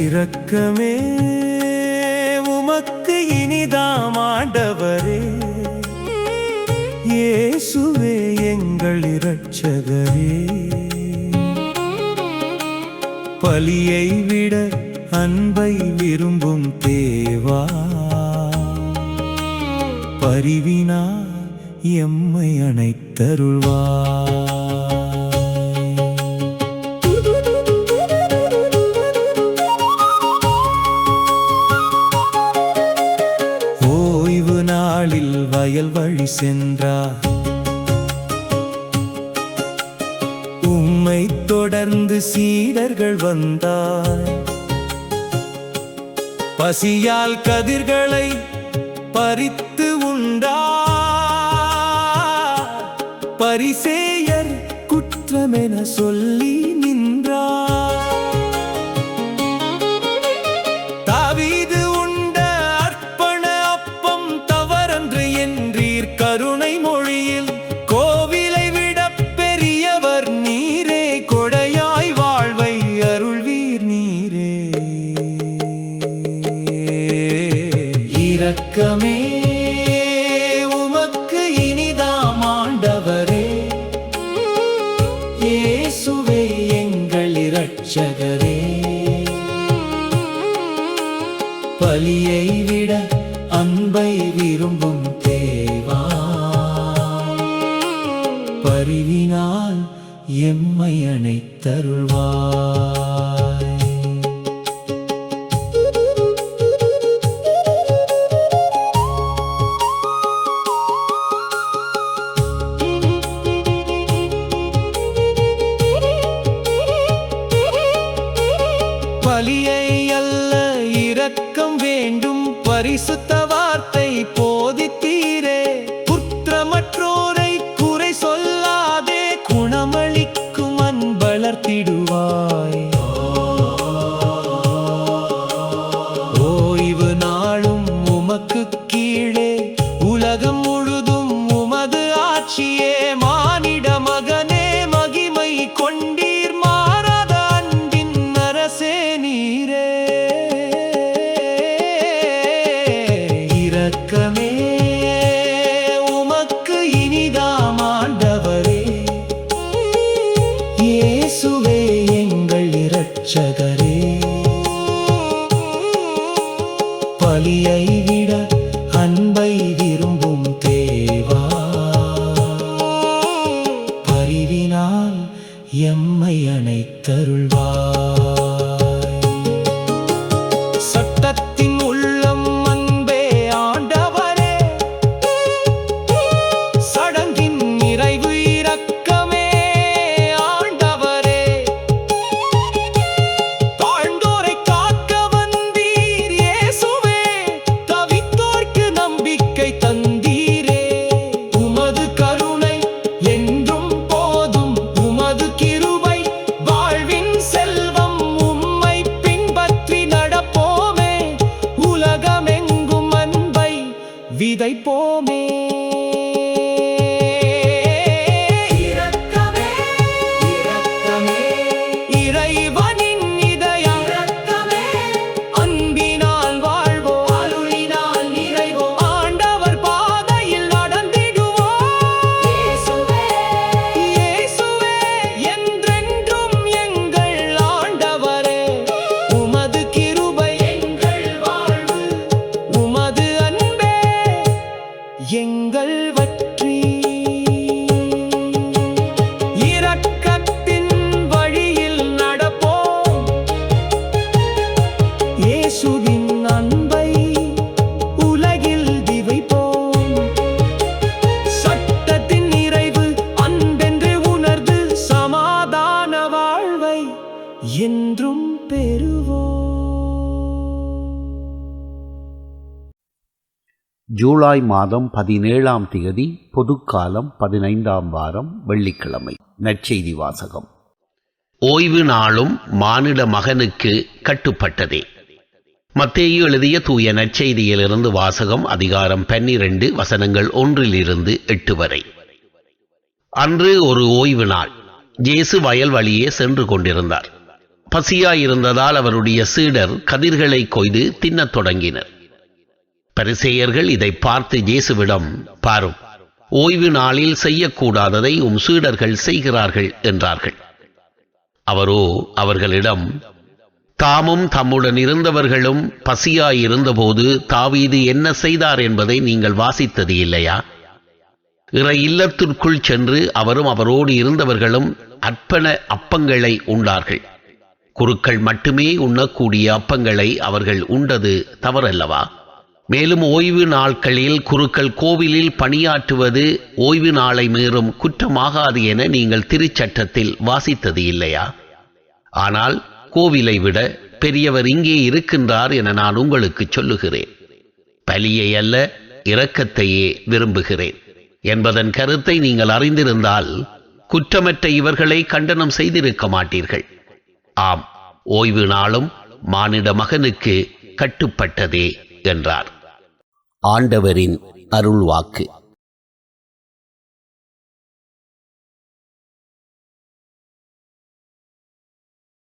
இரக்கமே உமக்கு இனிதாம் ஆண்டவரே, இயேசுவே எங்கள் இரட்சகரே. பலியை விட அன்பை விரும்பும் தேவா, பரிவினார் எம்மை அணைத்தருள்வார். ஓய்வு நாளில் வயல் வழி சென்றார், உம்மை தொடர்ந்து சீடர்கள் வந்தார். பசியால் கதிர்களை பறித்து உண்டார், பரிசேயர் குற்றமென சொல்லி நின்றார். தாவீது உண்ட அர்ப்பண அப்பம் தவறன்று என்றீர், கருணை மொழியில் கோவிலை விட பெரியவர் நீரே, கொடையாய் வாழ்வை அருள்வீர் நீரே. இரக்கமே உமக்கு இனிதாம் ஆண்டவரே, இயேசுவே எங்கள் இரட்சகரே. பலியை விட அன்பை விரும்பும் தேவா, பரிவினால் எம்மை அணைத்தருள்வார். பலியை அல்ல இரக்கம் வேண்டும், பரிசுத்த வார்த்தை போதித்தீரே. குற்றமற்றோரை குறை சொல்லாதே, குணமளிக்கும் அன்பளர்த்திடுவாய். ஓய்வு நாளும் உமக்கு கீழே, உலகம் முழுதும் உமது ஆட்சியே. மானிட மகனே மகிமை கொண்டீர், மாறாத அன்பின் அரசே நீரே. இரக்கமே உமக்கு இனிதாம் ஆண்டவரே, இயேசுவே எங்கள் இரட்சகரே. பலியை விட அன்பை விரும்பும் தேவா, பரிவினால் எம்மை அணைத்தருள்வார். சட்டத்தின் உள்ளம் அன்பே ஆண்டவரே, சடங்கின் நிறைவு இரக்கமே ஆண்டவரே. தாழ்ந்தோரை காக்க வந்தீர் இயேசுவே, தவித்தோர்க்கு நம்பிக்கை தந்தீரே. உமது கருணை என்றும் போதும், உமது கிருபை வாழ்வின் செல்வம். உம்மை பின்பற்றி நடப்போமே, உலகமெங்கும் அன்பை விதைப்போமே. இரக்கமே இரக்கமே இறைவனின் இதயம், இரக்கமே அன்பினால் வாழ்வோம், அருளினால் நிறைவோம். ஆண்டவர் பாதையில் நடந்திடுவோம். இயேசுவே இயேசுவே என்றென்றும் எங்கள் ஆண்டவரே. உமது கிருபை எங்கள் வாழ்வு, உமது அன்பே எங்கள் வெற்றி. இரக்கத்தின் வழியில் நடப்போம், இயேசுவின் அன்பை உலகில் விதைப்போம். சட்டத்தின் நிறைவு அன்பென்று உணர்ந்து, சமாதான வாழ்வை என்றும் பெறுவோம். ஜூலை மாதம் 17ஆம் தேதி, பொதுக்காலம் 15ஆம் வாரம், வெள்ளிக்கிழமை. நற்செய்தி வாசகம். ஓய்வு நாளும் மானிட மகனுக்கு கட்டுப்பட்டதே. மத்தேயு எழுதிய தூய நற்செய்தியிலிருந்து வாசகம். அதிகாரம் 12, வசனங்கள் 1-8 வரை. அன்று ஒரு ஓய்வு நாள். இயேசு வயல் வழியே சென்று கொண்டிருந்தார். பசியாயிருந்ததால் அவருடைய சீடர் கதிர்களை கொய்து தின்னத் தொடங்கினர். பரிசேயர்கள் இதை பார்த்து இயேசுவிடம், பாரும், ஓய்வு நாளில் செய்யக்கூடாததை உம் சீடர்கள் செய்கிறார்கள் என்றார்கள். அவரோ அவர்களிடம், தாமும் தம்முடன் இருந்தவர்களும் பசியாயிருந்தபோது தாவீது என்ன செய்தார் என்பதை நீங்கள் வாசித்தது இல்லையா? இறை இல்லத்திற்குள் சென்று அவரும் அவரோடு இருந்தவர்களும் அர்ப்பண அப்பங்களை உண்டார்கள். குருக்கள் மட்டுமே உண்ணக்கூடிய அப்பங்களை அவர்கள் உண்டது தவறல்லவா? மேலும் ஓய்வு நாட்களில் குருக்கள் கோவிலில் பணியாற்றுவது ஓய்வு நாளை மீறும் குற்றமாகாது என நீங்கள் திருச்சட்டத்தில் வாசித்தது இல்லையா? ஆனால் கோவிலை விட பெரியவர் இங்கே இருக்கின்றார் என நான் உங்களுக்கு சொல்லுகிறேன். பலியை அல்ல, இரக்கத்தையே விரும்புகிறேன் என்பதன் கருத்தை நீங்கள் அறிந்திருந்தால் குற்றமற்ற இவர்களை கண்டனம் செய்திருக்க மாட்டீர்கள். ஆம், ஓய்வு நாளும் மானிட மகனுக்கு கட்டுப்பட்டதே என்றார். ஆண்டவரின் அருள்வாக்கு.